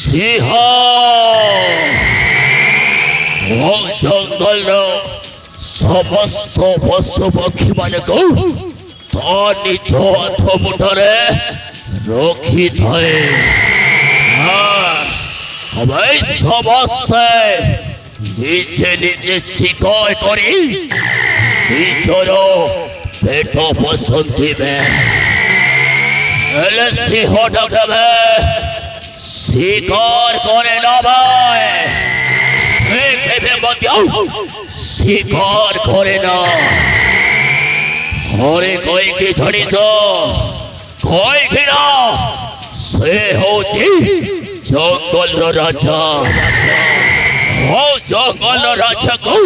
सिंह जंगल समस्त पशु पक्षी मान को निज हाथ मुठरे रखी थाए समस्ते निजे निजे शिकार करी निजर पेट पोषती सिंह डके शिकार करे ना भाई शिकार करे ना हरे कोई की झड़ी कोई की ना से होची जंगल राजा हो जंगल राजा को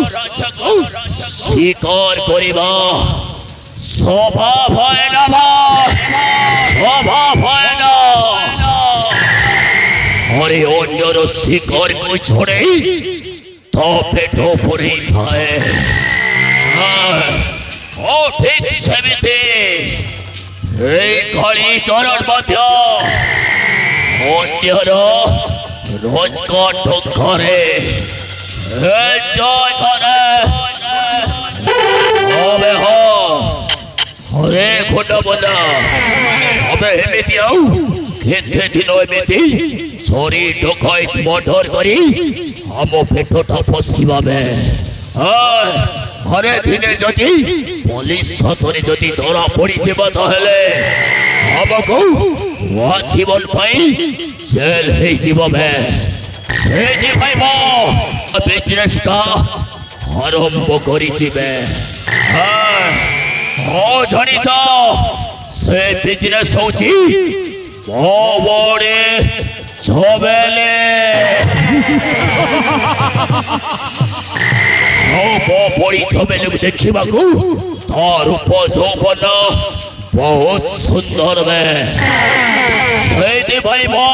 शिकार करिबा स्वभाव है ना स्वभाव है ना अरे अन्यर शिकार को छोड़े तो पेट भरी थाए ठीक सेमिति कली चरण मध्य अन्यर रोजगार घरे जय करे अबे हो हरे खोटा बोला अबे एमिति आउ केते दिन एमिति चोरी डकैत मर्डर करी हम पेटटा पशिबा हरे दिने जदि पुलिस हाथरे जदि धरा पड़ी जेबा ताहेले हमको आजीवन पाई जेल हे जीव से भाई मो बिजनेसटा आरंभ करी जीवे हो जानी से बिजनेस होची मो बड़े छबेले बड़ी छबेले देखा तार रूप यौवन बहुत सुंदर से भाई मो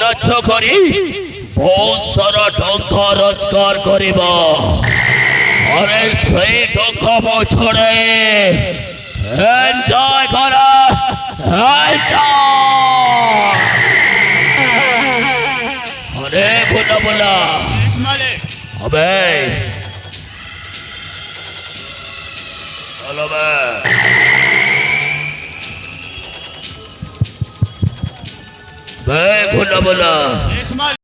नाच करी बहुत सारा टंका रोजगार करिबा अरे से टंका मो छड़े एंजॉय करा अरे बोला बोला अबे चलो बे बोला बोला